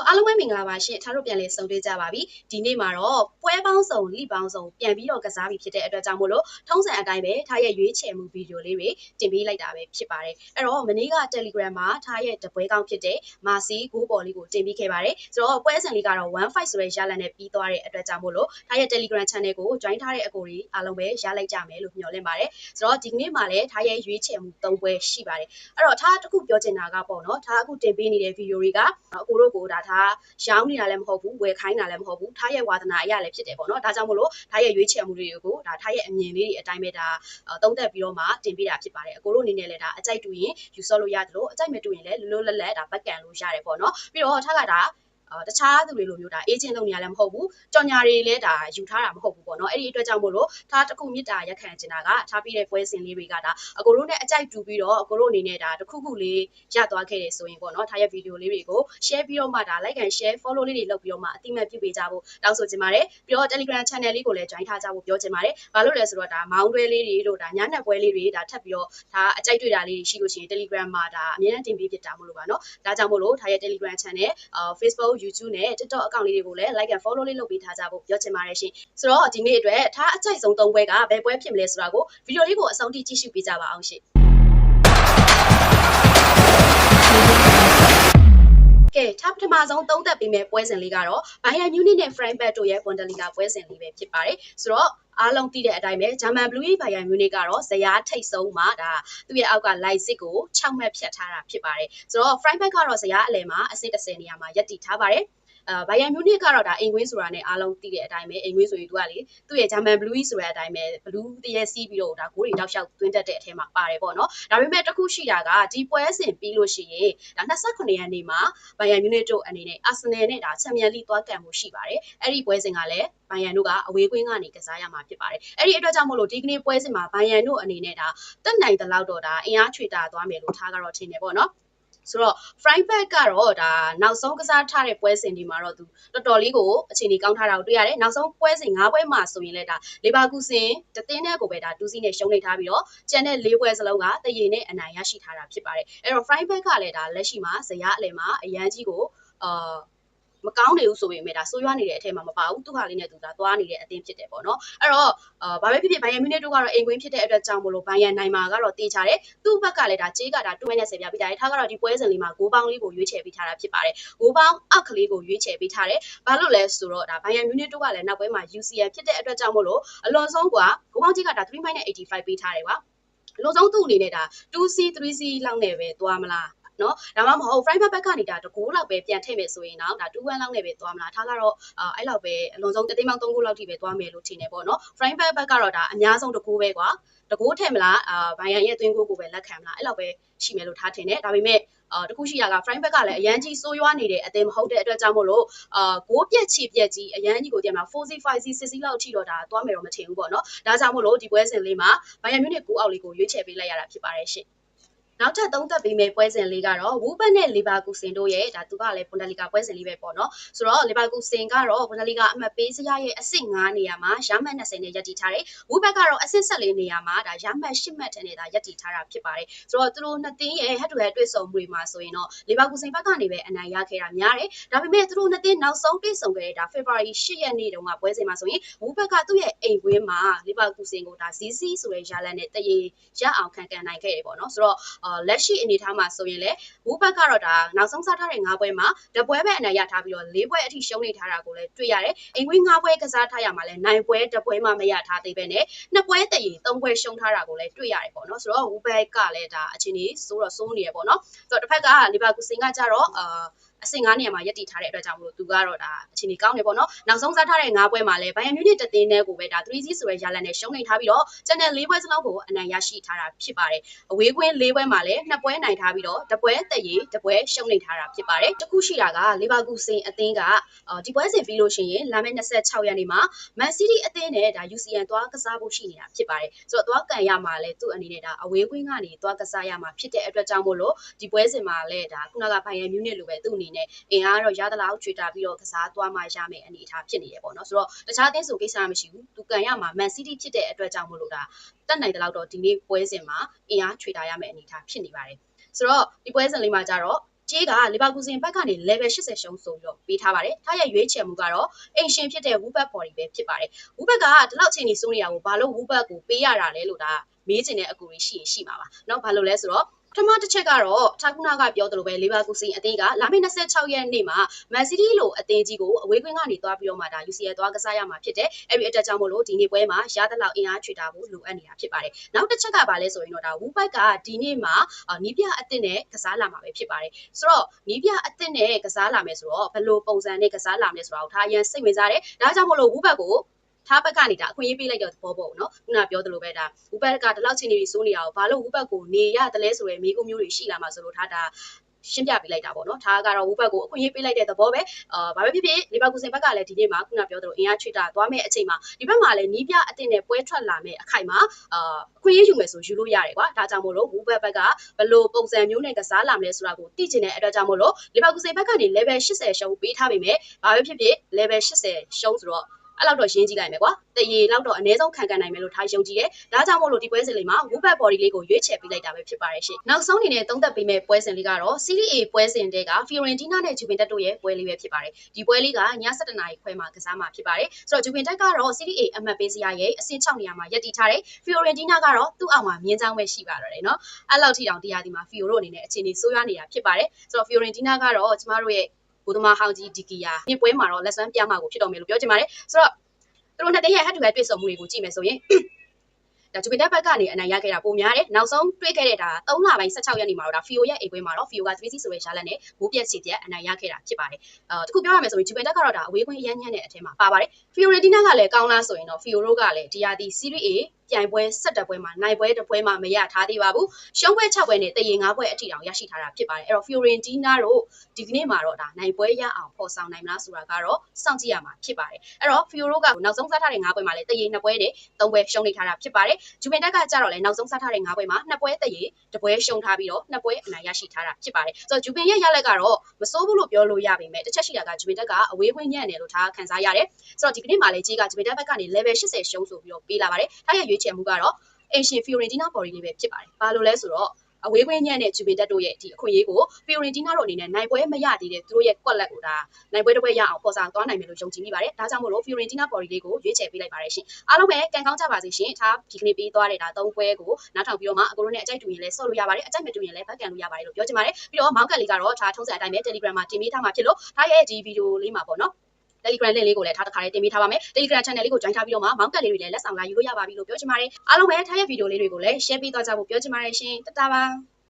အားလုံးပဲမင်္ဂလာပါရှင်ထားတို့ပြန်လည်ဆုံတွေ့ကြပါပြီဒီနေ့မှာတော့ပွဲပေါင်းစုံလိပေါင်းစုံပြန်ပြီးတော့ကစားပြီးဖြစ်တဲ့အတွက်ကြောင့်မို့လို့ထုံးစံအတိုင်းပဲထားရဲ့ရွေးချယ်မှုဗီဒီယိုလေးတွေတင်ပေးလိုက်တာပဲဖြစ်ပါတယ်အဲ့တော့မနေ့က Telegram မှာထားရဲ့တပွဲကောင်းဖြစ်တဲ့မာစီဂိုးပေါ်လေးကိုတင်ပေးခဲ့ပါတယ်ဆိုတော့ပွဲစဉ်လေးကတော့1-5ဆိုတဲ့ရလဒ်နဲ့ပြီးသွားတဲ့အတွက်ကြောင့်မို့လို့ထားရဲ့ Telegram Channel ကို join ထားတဲ့အကိုကြီးအားလုံးပဲရလိုက်ကြမယ်လို့မျှော်လင့်ပါတယ်ဆိုတော့ဒီနေ့မှာလည်းထားရဲ့ရွေးချယ်မှု3ပွဲရှိပါတယ်အဲ့တော့ထားတစ်ခုပြောချင်တာကပေါ့နော်ထားအခုတင်ပေးနေတဲ့ဗီဒီယိုတွေကအကိုတို့ကိုဒါထားရောင်းနေတာလည်းမဟုတ်ဘူးဝယ်ခိုင်းတာလည်းမဟုတ်ဘူးထားရဲ့ဝါသနာအရာလည်းဖြစ်တယ်ပေါ့နော်ဒါကြောင့်မို့လို့ထားရဲ့ရွေးချယ်မှုတွေကိုဒါထားရဲ့အမြင်လေးတွေအတိုင်းပဲဒါသုံးသပ်ပြီးတော့မှတင်ပေးတာဖြစ်ပါတယ်အကိုတို့အနေနဲ့လည်းဒါအကြိုက်တူရင်ယူဆော့လို့ရတယ်လို့အကြိုက်မတူရင်လည်းလွတ်လွတ်လပ်လပ်ဒါပတ်ကန်လို့ရတယ်ပေါ့နော်ပြီးတော့ထားကဒါတခြားသူတွေလိုမျိုးဒါအေဂျင့်လုပ်နေရလည်းမဟုတ်ဘူးကြော်ညာတွေလည်းဒါယူထားတာမဟုတ်ဘူးပေါ့နော်အဲ့ဒီအတွက်ကြောင့်မို့လို့ထားတစ်ခုမြစ်တာရက်ခံချင်တာကထားပြီးတဲ့ပွဲစဉ်လေးတွေကဒါအကိုတို့နဲ့အကြိုက်တူပြီးတော့အကိုတို့အနေနဲ့ဒါတစ်ခုခုလေးရသွားခဲ့တယ်ဆိုရင်ပေါ့နော်ထားရဲ့ဗီဒီယိုလေးတွေကို share ပြီးတော့မှဒါ like and share follow လေးတွေလုပ်ပြီးတော့မှအတိအမှတ်ပြုပေးကြဖို့တောင်းဆိုချင်ပါတယ်ပြီးတော့ Telegram channel လေးကိုလည်း join ထားကြဖို့ပြောချင်ပါတယ်ဘာလို့လဲဆိုတော့ဒါမောင်းတွဲလေးတွေတို့ဒါညနေပွဲလေးတွေဒါထပ်ပြီးတော့ဒါအကြိုက်တွေ့တာလေးရှိလို့ရှိရင် Telegram မှာဒါအမြဲတမ်းတင်ပေးဖြစ်တာမလို့ပါနော်ဒါကြောင့်မို့လို့ထားရဲ့ Telegram channel Facebook YouTube နဲ့ TikTok အကောင့်လေးတွေကိုလည်း like and follow လေးလုပ်ပေးထားကြဖို့ပြောချင်ပါတယ်ရှင်ဆိုတော့ဒီနေ့အတွက်ထားအကြိုက်ဆုံး3ပွဲကဘယ်ပွဲဖြစ်မလဲဆိုတာကိုဗီဒီယိုလေးကိုအဆုံးထိကြည့်ရှုပေးကြပါအောင်ရှင်ကဲထားပထမဆုံးသုံးသပ်ပေးမယ့်ပွဲစဉ်လေးကတော့ Bayern Munich နဲ့ Freiburg တို့ရဲ့ Bundesliga ပွဲစဉ်လေးပဲဖြစ်ပါတယ်ဆိုတော့အားလုံးသိတဲ့အတိုင်းပဲဂျာမန်ဘလူးကြီးBayern Munichကတော့ဇယားထိတ်ဆုံးမှာဒါသူ့ရဲ့အောက်က Leipzig ကို6မှတ်ဖြတ်ထားတာဖြစ်ပါတယ်ဆိုတော့ Freiburg ကတော့ဇယားအလယ်မှာအဆင့်10နေရာမှာရပ်တည်ထားပါတယ်Bayern Munich ကတော့ဒါအိမ်ကွင်းဆိုတာနဲ့အားလုံးသိတဲ့အတိုင်းပဲအိမ်ကွင်းဆိုရင်သူကလေသူ့ရဲ့ German Blue ဆိုတဲ့အတိုင်းပဲ Blue တရက်စီးပြီးတော့ဒါဂိုးတွေတောက်လျှောက်သွင်းတတ်တဲ့အထက်မှာပါတယ်ပေါ့နော်ဒါပေမဲ့တစ်ခုရှိတာကဒီပွဲစဉ်ပြီးလို့ရှိရင်ဒါ29ရက်နေ့မှာ Bayern Munich တို့အနေနဲ့ Arsenal နဲ့ဒါ Champions League သွားကန်မှုရှိပါတယ်အဲ့ဒီပွဲစဉ်ကလည်းဘိုင်ယန်တို့ကအဝေးကွင်းကနေကစားရမှာဖြစ်ပါတယ်။အဲ့ဒီအတွက်ကြောင့်မို့လို့ဒီကနေ့ပွဲစဉ်မှာဘိုင်ယန်တို့အနေနဲ့ဒါတက်နိုင်တဲ့လောက်တော့ဒါအင်အားချွေတာသွားမယ်လို့ထားကတော့ထင်တယ်ပေါ့နော်။ဆိုတော့ Freiburg ကတော့ဒါနောက်ဆုံးကစားထားတဲ့ပွဲစဉ်ဒီမှာတော့သူတော်တော်လေးကိုအခြေအနေကောင်းထားတာကိုတွေ့ရတယ်နောက်ဆုံးပွဲစဉ်5ပွဲမှာဆိုရင်လည်းဒါလေဘာကူဆင်တသင်းနဲ့ကိုပဲဒါ2စီးနဲ့ရှုံးနေထားပြီးတော့ကျန်တဲ့4ပွဲစလုံးကတရေနဲ့အနိုင်ရရှိထားတာဖြစ်ပါတယ်အဲ့တော့ Freiburg ကလည်းဒါလက်ရှိမှာဇယားအလယ်မှာအရန်ကြီးကိုမကောင်းနေဘူးဆိုပေမဲ့ဒါဆိုးရွားနေတဲ့အထက်မှာမပါဘူးသူကလေးနဲ့သူဒါသွားနေတဲ့အသင်းဖြစ်တယ်ပေါ့နော်အဲ့တော့ဘာပဲဖြစ်ဖြစ်ဘိုင်ယန်မြူနစ်တို့ကတော့အိမ်ကွင်းဖြစ်တဲ့အတွက်ကြောင့်မလို့ဘိုင်ယန်နိုင်မှာကတော့တေးချတယ်သူ့ဘက်ကလည်းဒါကြေးကဒါ2-10ပြပေးထားတယ်ထားကတော့ဒီပွဲစဉ်လေးမှာဂိုးပေါင်းလေးကိုရွေးချယ်ပေးထားတာဖြစ်ပါတယ်ဂိုးပေါင်းအောက်ကလေးကိုရွေးချယ်ပေးထားတယ်ဘာလို့လဲဆိုတော့ဒါဘိုင်ယန်မြူနစ်တို့ကလည်းနောက်ပွဲမှာ UCL ဖြစ်တဲ့အတွက်ကြောင့်မလို့အလွန်ဆုံးကဂိုးပေါင်းကြေးကဒါ3-85ပေးထားတယ်ကွာအလွန်ဆုံးသူ့အနေနဲ့ဒါ 2C 3C လောက်နဲ့ပဲသွားမလားနော်ဒါမှမဟုတ် Freiburg ဘက်ကနေဒါတကူလောက်ပဲပြန်ထည့်မယ်ဆိုရင်တော့ဒါ2-1လောက်နဲ့ပဲသွားမလားထားကတော့အဲ့လောက်ပဲအလုံးစုံတသိန်းပေါင်း3ခုလောက်ထိပဲသွားမယ်လို့ထင်တယ်ပေါ့နော် Freiburg ဘက်ကတော့ဒါအများဆုံးတကူပဲကွာတကူထည့်မလားဘိုင်ယန်ရဲ့သွင်းကိုကိုပဲလက်ခံမလားအဲ့လောက်ပဲရှိမယ်လို့ထားထင်တယ်ဒါပေမဲ့တခုရှိရက Freiburg ကလည်းအရန်ကြီးစိုးရွားနေတဲ့အသင်းမဟုတ်တဲ့အတွက်ကြောင့်မို့လို့ဂိုးပြက်ချီပြက်ကြီးအရန်ကြီးကိုတင်မှာ 4C 5C 6C လောက်ထိတော့ဒါသွားမယ်တော့မထင်ဘူးပေါ့နော်ဒါကြောင့်မို့လို့ဒီပွဲစဉ်လေးမှာဘိုင်ယန်မြူနစ်9အောက်လေးကိုရွေးချယ်ပေးလိုက်ရတာဖြစ်ပါတယ်ရှင့်နောက်ထပ်သုံးသပ်ပေးမယ့်ပွဲစဉ်လေးကတော့ဝူဘတ်နဲ့လီဗာကူဆင်တို့ရဲ့ဒါသူကလည်းဘွန်ဒလီဂါပွဲစဉ်လေးပဲပေါ့နော်ဆိုတော့လီဗာကူဆင်ကတော့ဘွန်ဒလီဂါအမှတ်ပေးစရရဲ့အဆင့်9နေရာမှာရမှတ်20နဲ့ရပ်တည်ထားတယ်ဝူဘတ်ကတော့အဆင့်14နေရာမှာဒါရမှတ်10မှတ်နဲ့ဒါရပ်တည်ထားတာဖြစ်ပါတယ်ဆိုတော့သူတို့နှစ်သင်းရဲ့ head to head တွေ့ဆုံမှုတွေမှာဆိုရင်တော့လီဗာကူဆင်ဘက်ကနေပဲအနိုင်ရခဲ့တာများတယ်ဒါပေမဲ့သူတို့နှစ်သင်းနောက်ဆုံးတွေ့ဆုံခဲ့တဲ့ဒါ February 10ရက်နေ့တုန်းကပွဲစဉ်မှာဆိုရင်ဝူဘတ်ကသူ့ရဲ့အိမ်ကွင်းမှာလီဗာကူဆင်ကိုဒါ ZC ဆိုတဲ့ရလနဲ့တရေရအောင်ခံကန်နိုင်ခဲ့တယ်ပေါ့နော်ဆိုတော့လက်ရှိအနေထားမှာဆိုရင်လည်းဝူဘတ်ကတော့ဒါနောက်ဆုံးစားထားတဲ့9ပွဲမှာတပွဲပဲအနိုင်ရထားပြီးတော့4ပွဲအထိရှုံးနေထားတာကိုလည်းတွေ့ရတယ်။အိမ်ကွင်း9ပွဲကစားထားရမှာလည်း9ပွဲတပွဲမှမရထားသေးပဲနဲ့2ပွဲတည်3ပွဲရှုံးထားတာကိုလည်းတွေ့ရတယ်ပေါ့နော်။ဆိုတော့ဝူဘတ်ကလည်းဒါအချင်းကြီးစိုးနေရပေါ့နော်။ဆိုတော့တစ်ဖက်ကလီဗာကူဆင်ကကြတော့အဆင့်9နေရာမှာရပ်တည်ထားတဲ့အတွက်ကြောင့်မလို့သူကတော့ဒါအချိန်ကြီးကောင်းနေပေါ့နော်နောက်ဆုံးစားထားတဲ့9ပွဲမှာလည်းဘိုင်ယန်မြူနစ်တသင်းနဲ့ကိုပဲဒါ 3C ဆိုတဲ့ရလနဲ့ရှုံးနေထားပြီးတော့ကျန်တဲ့4ပွဲစလုံးကိုအနိုင်ရရှိထားတာဖြစ်ပါတယ်အဝေးကွင်း4ပွဲမှာလည်း2ပွဲနိုင်ထားပြီးတော့တပွဲတည်တပွဲရှုံးနေထားတာဖြစ်ပါတယ်တခုရှိတာကလီဗာကူဆင်အသင်းကဒီပွဲစဉ်ပြီးလို့ရှိရင်လာမယ့်26ရက်နေ့မှာမန်စီးတီးအသင်းနဲ့ဒါ UCL သွားကစားဖို့ရှိနေတာဖြစ်ပါတယ်ဆိုတော့သွားကန်ရမှာလဲသူ့အနေနဲ့ဒါအဝေးကွင်းကနေသွားကစားရမှာဖြစ်တဲ့အတွက်ကြောင့်မို့လို့ဒီပွဲစဉ်မှာလဲဒါခုနကဘိုင်ယန်မြူနစ်လိုပဲသူ့အနေနဲ့အင်အားတော့ရသလောက်ချွေတာပြီးတော့ကစားသွားမှရမယ်အနေအထားဖြစ်နေရပေါ့နော်ဆိုတော့တခြားအသင်းဆိုကိစ္စမရှိဘူးသူကန်ရမှာမန်စီးတီးဖြစ်တဲ့အတွက်ကြောင့်မို့လို့ဒါတက်နိုင်တဲ့လောက်တော့ဒီနေ့ပွဲစဉ်မှာအင်အားချွေတာရမယ်အနေအထားဖြစ်နေပါတယ်ဆိုတော့ဒီပွဲစဉ်လေးမှာကြတော့ ကြေးကလီဗာပူးစင်ဘက်ကနေ level 80ရှုံးဆိုပြီးတော့ပေးထားပါတယ်။ထားရဲ့ရွေးချယ်မှုကတော့အိမ်ရှင်ဖြစ်တဲ့ Woodbird Body ပဲဖြစ်ပါတယ်။ Woodbird ကဒီလောက်ချိန်ကြီးစိုးနေတာကိုဘာလို့ Woodbird ကိုပေးရတာလဲလို့ဒါမေးချင်တဲ့အကူကြီးရှိရင်ရှိမှာပါ။နော်ဘာလို့လဲဆိုတော့ပထမတစ်ချက်ကတော့ထာခုနာကပြောသလိုပဲလီဗာပူးစင်အသင်းကလာမယ့်26ရက်နေ့မှာမန်စီးတီးလိုအသင်းကြီးကိုအဝေးကွင်းကနေသွားပြီးတော့မှဒါ UCL သွားကစားရမှာဖြစ်တဲ့အဲ့ဒီအတွက်ကြောင့်မို့လို့ဒီနေ့ပွဲမှာရသလောက်အင်အားချွေတာဖို့လိုအပ်နေတာဖြစ်ပါတယ်။နောက်တစ်ချက်ကဘာလဲဆိုရင်တော့ဒါ Woodbird ကဒီနေ့မှာနီးပြအသင်းနဲ့ကစားလာမှာပဲဖြစ်ပါတယ်။ဆိုတော့နီးပြအသင်းနဲ့ကစားလာမယ်ဆိုတော့ဘယ်လိုပုံစံနဲ့ကစားလာမယ်ဆိုတာကိုဒါအရင်စိတ်ဝင်စားတယ်။ဒါကြောင့်မို့လို့ Woodbird ကိုထားဘက်ကနေဒါအခွင့်အရေးပေးလိုက်တဲ့သဘောပေါ့နော်ခုနပြောသလိုပဲဒါ Woodbird ကဒီလောက်ချိန်နေပြီးစိုးနေတာကိုဘာလို့ Woodbird ကိုနေရတယ်လဲဆိုရယ်မိကုမျိုးတွေရှိလာမှာဆိုလို့ဒါရှင်းပြပေးလိုက်တာပေါ့နော်ဒါကတော့ Woodbird ကိုအခွင့်အရေးပေးလိုက်တဲ့သဘောပဲဘာပဲဖြစ်ဖြစ်လီဗာပူးစင်ဘက်ကလည်းဒီနေ့မှာခုနပြောသလိုအင်အားချွေတာသွားမယ့်အချိန်မှာဒီဘက်မှာလည်းနီးပြအသင်းနဲ့ပွဲထွက်လာမယ့်အခိုက်မှာအခွင့်အရေးယူမယ်ဆိုယူလို့ရတယ်ကွာဒါကြောင့်မို့လို့ Woodbird ဘက်ကဘယ်လိုပုံစံမျိုးနဲ့ကစားလာမလဲဆိုတာကိုသိချင်တဲ့အတွက်ကြောင့်မို့လို့လီဗာပူးစင်ဘက်ကနေ level 80ရှုံးပေးထားပေမဲ့ဘာပဲဖြစ်ဖြစ် level 80ရှုံးဆိုတော့အဲ့လောက်တော့ရင်းကြည့်လိုက်မယ်ကွာတရေလောက်တော့အနည်းဆုံးခံကန်နိုင်မယ်လို့ထားယုံကြည်တယ်ဒါကြောင့်မို့လို့ဒီပွဲစဉ်လေးမှာ Woodbird Body လေးကိုရွေးချယ်ပေးလိုက်တာပဲဖြစ်ပါတယ်ရှင်နောက်ဆုံးအနေနဲ့သုံးသပ်ပေးမယ့်ပွဲစဉ်လေးကတော့ Serie A ပွဲစဉ်တဲက Fiorentina နဲ့ Juventus တို့ရဲ့ပွဲလေးပဲဖြစ်ပါတယ်ဒီပွဲလေးကည7:00 နာရီခွဲမှာကစားမှာဖြစ်ပါတယ်ဆိုတော့ Juventus ကတော့ Serie A အမှတ်ပေးစရာရဲ့အဆင့်6နေရာမှာရပ်တည်ထားတယ် Fiorentina ကတော့သူ့အောက်မှာမြင်းချောင်းပဲရှိပါတော့တယ်နော်အဲ့လောက်ထိတောင်တရားဒီမှာ Fio တို့အနေနဲ့အခြေအနေဆိုးရွားနေတာဖြစ်ပါတယ်ဆိုတော့ Fiorentina ကတော့ကျမတို့ရဲ့ဘိုးသမားဟောင်းကြီးဒီကီယာဒီပွဲမှာတော့လက်စွမ်းပြမှာကိုဖြစ်တော်မယ်လို့ပြောချင်ပါတယ်ဆိုတော့သူတို့နှစ်တင်းရဲ့ head to head တွေ့ဆုံမှုတွေကိုကြည့်မယ်ဆိုရင်ဒါဂျူပီတာဘက်ကနေအနိုင်ရခဲ့တာပုံများတယ်နောက်ဆုံးတွေ့ခဲ့တဲ့ဒါ3လပိုင်း16ရက်နေ့မှာတော့ဒါဖီယိုရဲ့အိမ်ပွဲမှာတော့ဖီယိုက3စီဆိုတဲ့ရှားလက်နဲ့ဘိုးပြက်စီပြက်အနိုင်ရခဲ့တာဖြစ်ပါတယ်တခုပြောရမယ်ဆိုရင်ဂျူပီတာကတော့ဒါအဝေးကွင်းရမ်းညံ့တဲ့အထက်မှာပါပါတယ်ဖီယိုရီတီနာကလည်းကောင်းလားဆိုရင်တော့ဖီယိုတို့ကလည်းဒီယာဒီ Serie A ပြိုင်ပွဲ17ပွဲမှာနိုင်ပွဲတစ်ပွဲမှမရထားသေးပါဘူးရှုံးပွဲ6ပွဲနဲ့တရေ9ပွဲအထိတောင်ရရှိထားတာဖြစ်ပါတယ်အဲ့တော့ Fiorentina တို့ဒီကနေ့မှာတော့ဒါနိုင်ပွဲရအောင်ဖော်ဆောင်နိုင်မလားဆိုတာကတော့စောင့်ကြည့်ရမှာဖြစ်ပါတယ်အဲ့တော့ Fio တို့ကနောက်ဆုံးစားထားတဲ့9ပွဲမှာလည်းတရေ2ပွဲနဲ့3ပွဲရှုံးနေထားတာဖြစ်ပါတယ်ဂျူဗင်တက် ကကြတော့လည်းနောက်ဆုံးစားထားတဲ့9ပွဲမှာ2ပွဲတရေ1ပွဲရှုံးထားပြီးတော့2ပွဲအနိုင်ရရှိထားတာဖြစ်ပါတယ်ဆိုတော့ဂျူဗင်ရဲ့ရလက်ကတော့မစိုးဘူးလို့ပြောလို့ရပေမဲ့တစ်ချက်ရှိတာကဂျူဗင်တက်ကအဝေးကွင်းညံ့တယ်လို့ထားခံစားရတယ်ဆိုတော့ဒီကနေ့မှာလည်းကြီးကဂျူဗင်တက်ဘက်ကနေ level 80ရှုံးဆိုပြီးတော့ပေးလာပါတယ်ထားရဲ့ရွေးချယ်မှုကတော့အင်ရှင် Fiorentina Body လေးပဲဖြစ်ပါတယ်ဘာလို့လဲဆိုတော့အဝေးကွင်းညံ့တဲ့ဂျူဗင်တက်တို့ရဲ့ဒီအခွင့်အရေးကို Fiorentina တို့အနေနဲ့နိုင်ပွဲမရသေးတဲ့သူတို့ရဲ့ကွက်လက်ကိုဒါနိုင်ပွဲတစ်ပွဲရအောင်ပေါ်ဆောင်သွားနိုင်မယ်လို့ယုံကြည်မိပါတယ်ဒါကြောင့်မို့လို့ Fiorentina Body လေးကိုရွေးချယ်ပေးလိုက်ပါတယ်ရှင်အားလုံးပဲကံကောင်းကြပါစေရှင်ဒါဒီကနေ့ပေးသွားတဲ့ဒါ3ပွဲကိုနားထောင်ပြီးတော့မှအကိုတို့နဲ့အကြိုက်တူရင်လည်းဆော့လို့ရပါတယ်အကြိုက်မတူရင်လည်းဘက်ကန်လို့ရပါတယ်လို့ပြောချင်ပါတယ်ပြီးတော့မောင်းကတ်လေးကတော့ဒါထုံးစံအတိုင်းပဲ Telegram မှာတင်ပေးထားမှာဖြစ်လို့ဒါရဲ့ဒီဗီဒီယိုလေးမှာပေါ့နော်Telegram link လေးကိုလည်းထားတစ်ခါလေးတင်ပေးထားပါမယ် Telegram channel လေးကို join ထားပြီးတော့မှမောင်းကတ်လေးတွေလည်းလက်ဆောင်လာယူလို့ရပါပြီလို့ပြောချင်ပါတယ်အားလုံးပဲထားရဲ့ဗီဒီယိုလေးတွေကိုလည်း share ပေးသွားကြဖို့ပြောချင်ပါတယ်ရှင်တတားပါ